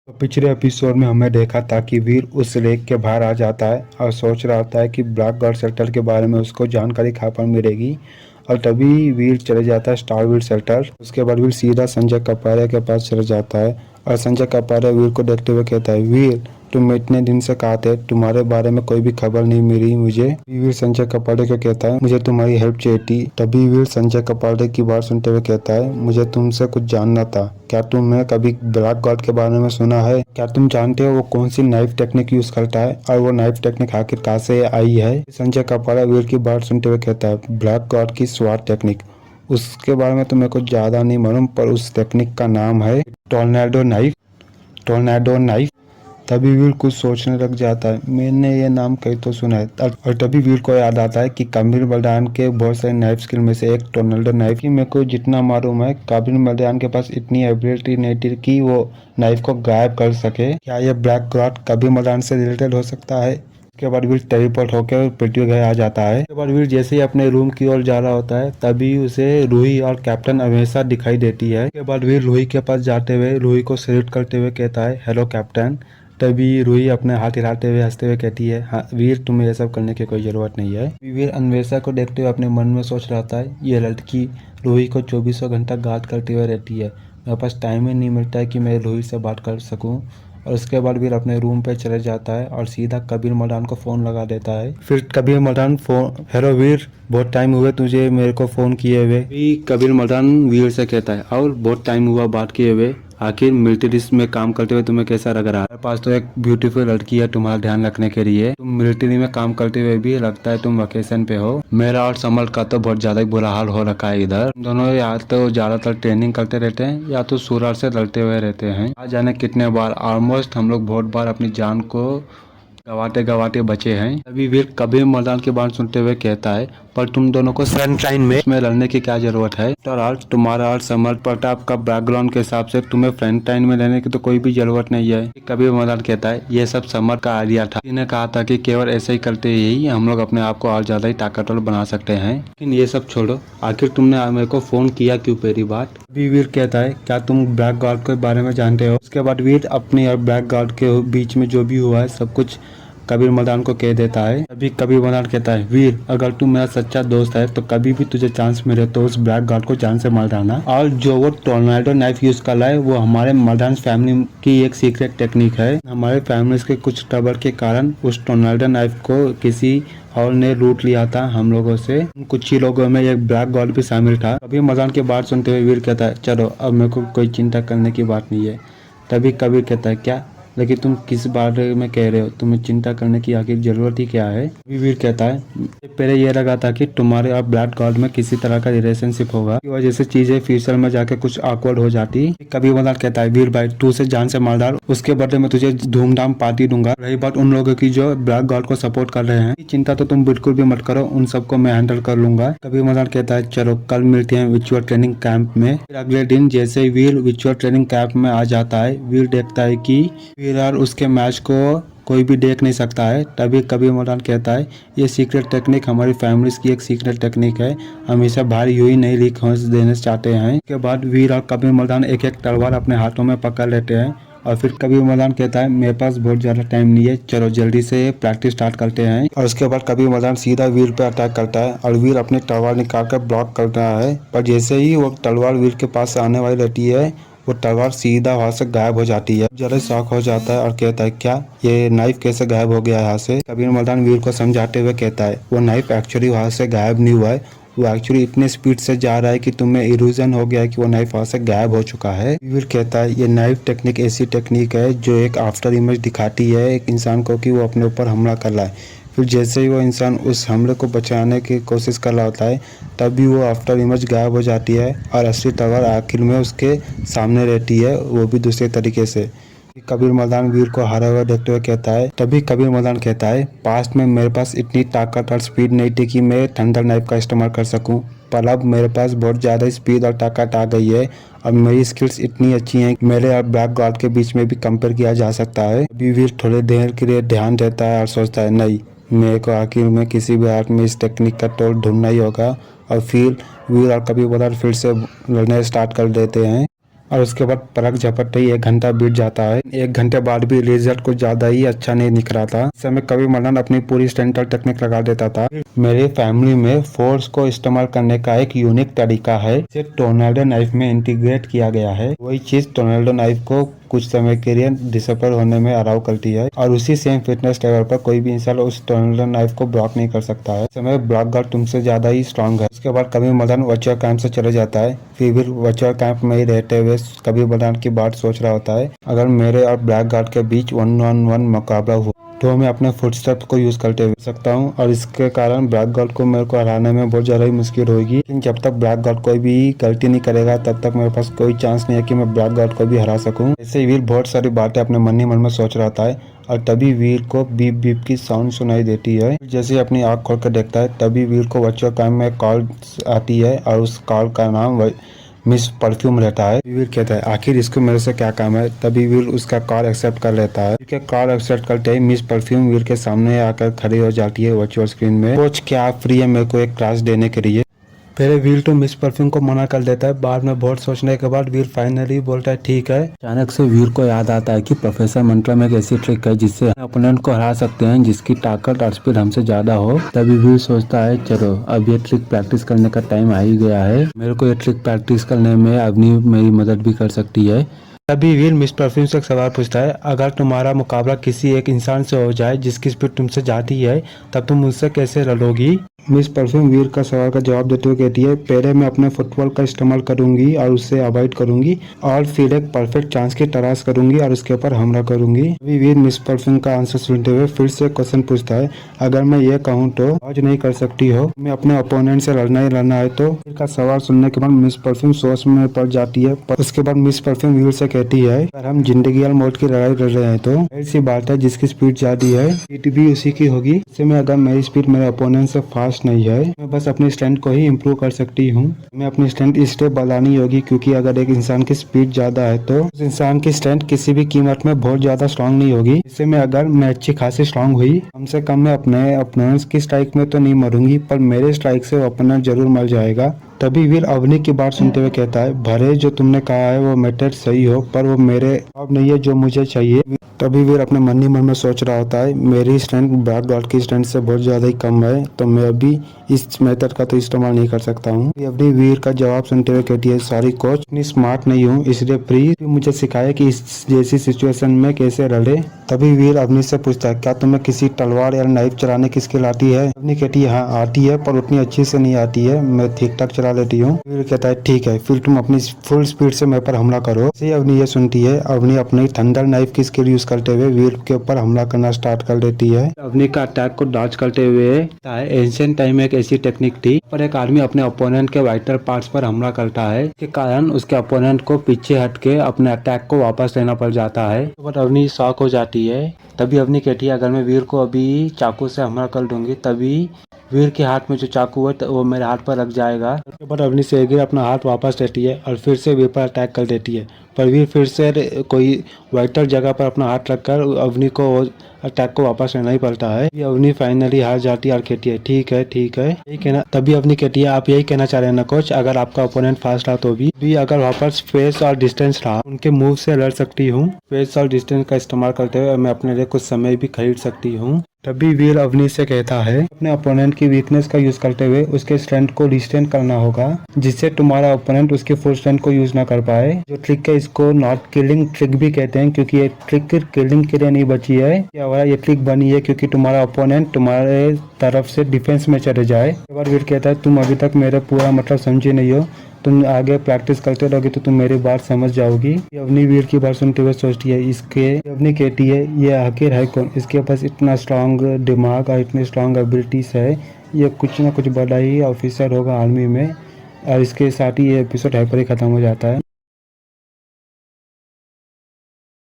तो पिछले एपिसोड में हमने देखा था कि वीर उस लेक के बाहर आ जाता है और सोच रहा होता है कि ब्लैक गॉड शेल्टर के बारे में उसको जानकारी कहाँ पर मिलेगी। और तभी वीर चले जाता है स्टारवीर शेल्टर। उसके बाद वीर सीधा संजय कपाड़िया के पास चले जाता है और संजय कपाड़िया वीर को देखते हुए कहता है, वीर तुम इतने दिन से कहा थे, तुम्हारे बारे में कोई भी खबर नहीं मिली मुझे। वीर संजय कपाड़िया को कहता है, मुझे तुम्हारी हेल्प चाहिए थी। तभी वीर संजय कपाड़िया की बात सुनते हुए कहता है, मुझे तुमसे कुछ जानना था। क्या तुमने कभी ब्लैक गॉड के बारे में सुना है? क्या तुम जानते हो वो कौन सी नाइफ टेक्निक यूज करता है और वो नाइफ टेक्निक आखिर कहाँ से आई है? संजय कपाड़िया वीर की बात सुनते हुए कहता है, ब्लैक गॉड की स्वाट टेक्निक। उसके बारे में तो मेरे को ज्यादा नहीं मालूम, पर उस टेक्निक का नाम है टोर्नेडो नाइफ। Tornado knife. तभी वीर कुछ सोचने लग जाता है, मैंने ये नाम कहीं तो सुना है। और तभी वीर को याद आता है कि कबीर बलदान के बहुत सारे नाइफ स्किल में से एक टोर्नेडो नाइफ की। मेरे को जितना मालूम है, कबीर बलदान के पास इतनी एबिलिटी नहीं थी कि वो नाइफ को गायब कर सके। क्या ये ब्लैक गॉड कबीर बलदान से रिलेटेड हो सकता है? उसके बाद वीर टेलीपोर्ट होकर पृथ्वी ग्रह आ जाता है। उसके बाद वीर जैसे ही अपने रूम की ओर जा रहा होता है, तभी उसे रूही और कैप्टन हमेशा दिखाई देती है। उसके बाद वीर रूही के पास जाते हुए रूही को सैल्यूट करते हुए कहता है, हेलो कैप्टन। तभी रूही अपने हाथ हिलाते हुए हंसते हुए कहती है, हाँ वीर, तुम्हें यह सब करने की कोई जरूरत नहीं है। वीर अन्वेषा को देखते हुए अपने मन में सोच रहा था, ये लड़की रूही को 24 घंटा गार्ड करते हुए रहती है, मेरे पास टाइम ही नहीं मिलता है कि मैं रूही से बात कर सकूं। और उसके बाद वीर अपने रूम पे चले जाता है और सीधा कबीर मदान को फोन लगा देता है। फिर कबीर मदान फोन, हेलो वीर, बहुत टाइम हुए तुझे मेरे को फोन किए हुए। कबीर मदान वीर से कहता है, और बहुत टाइम हुआ बात किए हुए, आखिर मिलिट्री में काम करते हुए तुम्हें कैसा लग रहा है? मेरे पास तो एक ब्यूटीफुल लड़की है तुम्हारा ध्यान रखने के लिए। तुम मिलिट्री में काम करते हुए भी लगता है तुम वेकेशन पे हो। मेरा और समल का तो बहुत ज्यादा ही बुरा हाल हो रखा है इधर। दोनों या तो ज्यादातर ट्रेनिंग करते रहते हैं या तो सूरज से लड़ते हुए रहते हैं। आ जाने कितने बार, ऑलमोस्ट हम लोग बहुत बार अपनी जान को गवाते गवाते बचे हैं। तभी वीर कबीर मदान की बात सुनते हुए कहता है, पर तुम दोनों को फ्रंट लाइन में लड़ने की क्या जरूरत है? तुम्हारा और समर प्रताप का बैकग्राउंड के हिसाब से तुम्हें फ्रंट लाइन में लेने की तो कोई भी जरूरत नहीं है। कबीर मदान कहता है, ये सब समर का आइडिया था। इन्हें कहा था कि केवल ऐसे ही करते ही हम लोग अपने आप को और ज्यादा ही ताकतवर बना सकते हैं। लेकिन ये सब छोड़ो, आखिर तुमने मेरे को फोन किया क्यों? पहली बात। अभी वीर कहता है, क्या तुम ब्लैक गॉड के बारे में जानते हो? उसके बाद वीर अपने और ब्लैक गॉड के बीच में जो भी हुआ है सब कुछ कबीर मदान को कह देता है। अभी कबीर मदान कहता है, वीर अगर तू मेरा सच्चा दोस्त है तो कभी भी तुझे चांस मिले तो उस ब्लैक गॉड को जान से मार डालना। और जो वो टोर्नेडो नाइफ यूज कर रहा है वो हमारे मदान फैमिली की एक सीक्रेट टेक्निक है। हमारे फैमिली के कुछ ट्रबल के कारण उस टोर्नेडो नाइफ को किसी और ने लूट लिया था हम लोगों से। कुछ ही लोगों में एक ब्लैक गॉड भी शामिल था। कबीर मदान की बात सुनते हुए वीर कहता है, चलो अब मेरे को कोई चिंता करने की बात नहीं है। तभी कबीर कहता है, क्या, लेकिन तुम किस बारे में कह रहे हो? तुम्हें चिंता करने की आखिर जरूरत ही क्या है? वीर कहता है, पहले ये लगा था कि तुम्हारे और ब्लैक गॉड में किसी तरह का रिलेशनशिप होगा, की वजह से चीजें फ्यूचर में जाके कुछ ऑकवर्ड हो जाती। कभी मदान कहता है, वीर भाई तू उसे जान से मार डाल, उसके बदले में तुझे धूमधाम पार्टी दूंगा। रही बात उन लोगों की जो ब्लैक गॉड को सपोर्ट कर रहे हैं, चिंता तो तुम बिल्कुल भी मत करो, उन सबको मैं हैंडल कर लूंगा। कभी मदान कहता है, चलो कल मिलते हैं विचुअल ट्रेनिंग कैंप में। फिर अगले दिन जैसे ही वीर विचुअल ट्रेनिंग कैंप में आ जाता है, वीर देखता है कि वीर और उसके मैच को कोई भी देख नहीं सकता है। तभी कबीर मदान कहता है, ये सीक्रेट टेक्निक हमारी फैमिलीज की एक सीक्रेट टेक्निक है, हम इसे बाहर यूं ही नहीं लीक होने देना चाहते हैं। उसके बाद वीर और कबीर मदान एक एक तलवार अपने हाथों में पकड़ लेते हैं और फिर कबीर मदान कहता है, मेरे पास बहुत ज्यादा टाइम नहीं है, चलो जल्दी से प्रैक्टिस स्टार्ट करते हैं। और उसके बाद कबीर मदान सीधा वीर पे अटैक करता है और वीर अपनी तलवार निकाल कर ब्लॉक कर रहा है, पर जैसे ही वो तलवार वीर के पास आने वाली रहती है, वो तलवार सीधा वहां से गायब हो जाती है। जरा शॉक हो जाता है और कहता है, क्या ये नाइफ कैसे गायब हो गया यहाँ से? कबीर मदान वीर को समझाते हुए कहता है, वो नाइफ एक्चुअली वहां से गायब नहीं हुआ है, वो एक्चुअली इतने स्पीड से जा रहा है कि तुम्हें इल्यूजन हो गया है कि वो नाइफ वहां से गायब हो चुका है। वीर कहता है, ये नाइफ टेक्निक ऐसी टेक्निक है जो एक आफ्टर इमेज दिखाती है एक इंसान को कि वो अपने ऊपर हमला कर रहा है। फिर जैसे ही वो इंसान उस हमले को बचाने की कोशिश कर रहा होता है, तभी वो आफ्टर इमेज गायब हो जाती है और असली तलवार आखिर में उसके सामने रहती है, वो भी दूसरे तरीके से। कबीर मदान वीर को हारा हुआ देखते हुए कहता है, तभी कबीर मदान कहता है, पास्ट में मेरे पास इतनी ताकत और स्पीड नहीं थी कि मैं थंडर नाइफ का इस्तेमाल कर सकूं, पर अब मेरे पास बहुत ज़्यादा स्पीड और ताकत आ गई है। अब मेरी स्किल्स इतनी अच्छी हैं कि मेरे और ब्लैक गॉड के बीच में भी कंपेयर किया जा सकता है। अभी वीर थोड़ी देर के लिए ध्यान देता है और सोचता है, नहीं, मेरे को आखिर में किसी भी हाथ में इस टेक्निक का तोड़ ढूंढना ही होगा। और फिर वीर और कबीर मदान फिर से लड़ने स्टार्ट कर देते हैं। और उसके बाद पलक झपटते ही 1 घंटा बीत जाता है। 1 घंटे बाद भी रिजल्ट कुछ ज्यादा ही अच्छा नहीं दिख रहा था। इस समय कवि मदन अपनी पूरी स्टैंडर्ड टेक्निक लगा देता था। मेरे फैमिली में फोर्स को इस्तेमाल करने का एक यूनिक तरीका है, इसे टोर्नेडो नाइफ में इंटीग्रेट किया गया है। वही चीज टोर्नेडो नाइफ को कुछ समय के लिए डिसअपीयर होने में अलाउ करती है और उसी सेम फिटनेस लेवल पर कोई भी इंसान उस टोर्नेडो नाइफ को ब्लॉक नहीं कर सकता है। इस समय ब्लॉक गार्ड तुमसे ज्यादा ही स्ट्रांग है। उसके बाद कवि मदन वर्चुअल कैंप से चले जाता है। फिर भी वर्चुअल कैंप में ही रहते हुए कवि मदन की बात सोच रहा होता है, अगर मेरे और ब्लैक गार्ड के बीच 1-on-1 मुकाबला हो तो मैं अपने फुटस्टेप्स को यूज करते हुए सकता हूँ और इसके कारण ब्लैक गार्ड को मेरे को हराने में बहुत ज्यादा ही मुश्किल होगी। लेकिन जब तक ब्लैक गार्ड कोई भी गलती नहीं करेगा तब तक मेरे पास कोई चांस नहीं है कि मैं ब्लैक गार्ड को भी हरा सकूं। ऐसे वीर बहुत सारी बातें अपने मन ही मन में सोच रहा था और तभी वीर को बीप बीप की साउंड सुनाई देती है। जैसे ही अपनी आंख खोल कर देखता है तभी वीर को वर्चुअल कैंप में कॉल आती है और उस कॉल का नाम मिस परफ्यूम रहता है। वीर कहता है आखिर इसको मेरे से क्या काम है। तभी वीर उसका कॉल एक्सेप्ट कर लेता है। वीर के कॉल एक्सेप्ट करते ही मिस परफ्यूम वीर के सामने आकर खड़ी हो जाती है वर्चुअल स्क्रीन में। कोच क्या आप फ्री है मेरे को एक क्लास देने के लिए। पहले वीर तो मिस परफ्यूम को मना कर देता है, बाद में बहुत सोचने के बाद वीर फाइनली बोलता है ठीक है। अचानक से वीर को याद आता है कि प्रोफेसर मंत्रा में एक ऐसी ट्रिक है जिससे अपोनेंट को हरा सकते हैं जिसकी ताकत और स्पीड हमसे ज्यादा हो। तभी वीर सोचता है चलो अब ये ट्रिक प्रैक्टिस करने का टाइम आ ही गया है, मेरे को ये ट्रिक प्रैक्टिस करने में अवनी मेरी मदद भी कर सकती है। तभी वीर मिस परफ्यूम से एक सवाल पूछता है, अगर तुम्हारा मुकाबला किसी एक इंसान से हो जाए जिसकी स्पीड तुमसे जाती है तब तुम मुझसे कैसे लड़ोगी। मिस परफ्यूम वीर का सवाल का जवाब देते हुए कहती है पहले मैं अपने फुटबॉल का इस्तेमाल करूंगी और उससे अवॉइड करूंगी और फिर एक परफेक्ट चांस की तलाश करूंगी और उसके ऊपर हमला करूंगी। अभी वीर मिस परफ्यूम का आंसर सुनते हुए फिर से क्वेश्चन पूछता है, अगर मैं ये कहूँ तो आज नहीं कर सकती हो, मैं अपने ओपोनेंट से लड़ना ही लड़ना है। तो वीर का सवाल सुनने के बाद मिस परफ्यूम सोच में पड़ जाती है। उसके बाद मिस परफ्यूम वीर से कहती है अगर हम जिंदगी मोड की लड़ाई लड़ रहे हैं तो ऐसी बात है जिसकी स्पीड ज्यादा है स्पीड भी उसी की होगी। इससे में अगर मेरी स्पीड मेरे ओपोनेंट से फास्ट नहीं है, मैं बस अपनी स्ट्रेंथ को ही इम्प्रूव कर सकती हूँ। मैं अपनी स्ट्रेंथ इसलिए बढ़ानी होगी क्योंकि अगर एक इंसान की स्पीड ज्यादा है तो उस इंसान की स्ट्रेंथ किसी भी कीमत में बहुत ज्यादा स्ट्रांग नहीं होगी। इससे में अगर मैं अच्छी खासी स्ट्रांग हुई, कम से कम मैं अपने ओपोनेंट्स की स्ट्राइक में तो नहीं मरूंगी पर मेरे स्ट्राइक से ओपोनेंट जरूर मर जाएगा। तभी वीर अवनी की बात सुनते हुए कहता है भले जो तुमने कहा है वो मेथड सही हो पर वो मेरे अब नहीं है जो मुझे चाहिए। तभी वीर अपने मन ही मन में सोच रहा होता है मेरी स्ट्रेंथ ब्लैक गार्ड की स्ट्रेंथ से बहुत ज्यादा ही कम है तो मैं अभी इस मेथड का तो इस्तेमाल नहीं कर सकता हूँ। अवनी वीर का जवाब सुनते हुए कहती है सॉरी कोच, इतनी स्मार्ट नहीं हूँ इसलिए प्लीज मुझे सिखाया कि इस जैसी सिचुएशन में कैसे लड़े। तभी वीर अवनी से पूछता है क्या तुम्हें किसी तलवार या नाइफ चलाने की स्किल आती है। अवनी कहती है हाँ आती है पर उतनी अच्छी से नहीं आती है, मैं ठीक ठाक चला लेती हूँ। वीर कहता है ठीक है फिर तुम अपनी फुल स्पीड से मेरे पर हमला करो। जैसे अवनी ये सुनती है अवनी अपनी थंडर नाइफ की स्किल यूज करते हुए वीर के ऊपर हमला करना स्टार्ट कर देती है। अवनी का अटैक को डॉज करते हुए एंशिएंट टाइम में एक ऐसी टेक्निक थी पर एक आदमी अपने ओपोनेंट के वाइटल पार्ट्स पर हमला करता है, इसके कारण उसके ओपोनेंट को पीछे हटके अपने अटैक को वापस लेना पड़ जाता है। बट अवनी शॉक हो जाती है। तभी अवनी कहती है अगर मैं वीर को अभी चाकू से हमला कर दूंगी तभी वीर के हाथ में जो चाकू है वो मेरे हाथ पर लग जाएगा। उसके बाद अवनी से अपना हाथ वापस लेती है और फिर से वीर पर अटैक कर देती है पर वीर फिर से कोई वाइटल जगह पर अपना हाथ रखकर अवनी को अटैक को वापस लेना ही पड़ता है। अवनी फाइनली हार जाती है और कहती है ठीक है यही कहना। तभी अवनी कहती है आप यही कहना चाह रहे हैं ना कोच, अगर आपका ओपोनेंट फास्ट रहा तो भी अगर वहाँ पर स्पेस और डिस्टेंस रहा उनके मूव से लड़ सकती हूँ। स्पेस और डिस्टेंस का इस्तेमाल करते हुए मैं अपने लिए कुछ समय भी खरीद सकती हूँ। तभी वीर अवनी से कहता है अपने ओपोनेंट की वीकनेस का यूज करते हुए उसके स्ट्रेंथ को रिस्ट्रेन करना होगा जिससे तुम्हारा ओपोनेंट उसकी फुल स्ट्रेंथ को यूज ना कर पाए। जो ट्रिक है इसको नॉट किलिंग ट्रिक भी कहते हैं क्योंकि ये ट्रिक किलिंग के लिए नहीं बची है, ये ट्रिक बनी है क्योंकि तुम्हारा ओपोनेंट तुम्हारे तरफ से डिफेंस में चले जाए। एक बार वीर कहता है तुम अभी तक मेरा पूरा मतलब समझे नहीं हो, तुम आगे प्रैक्टिस करते रहोगे तो तुम मेरी बात समझ जाओगी। अवनी वीर की बात सुनते हुए सोचती है इसके अवनी कहती है ये आखिर है कौन, इसके पास इतना स्ट्रांग दिमाग और इतनी स्ट्रांग एबिलिटीज है, ये कुछ ना कुछ बड़ा ही ऑफिसर होगा आर्मी में। और इसके साथ ही ये एपिसोड यहाँ पर ही खत्म हो जाता है।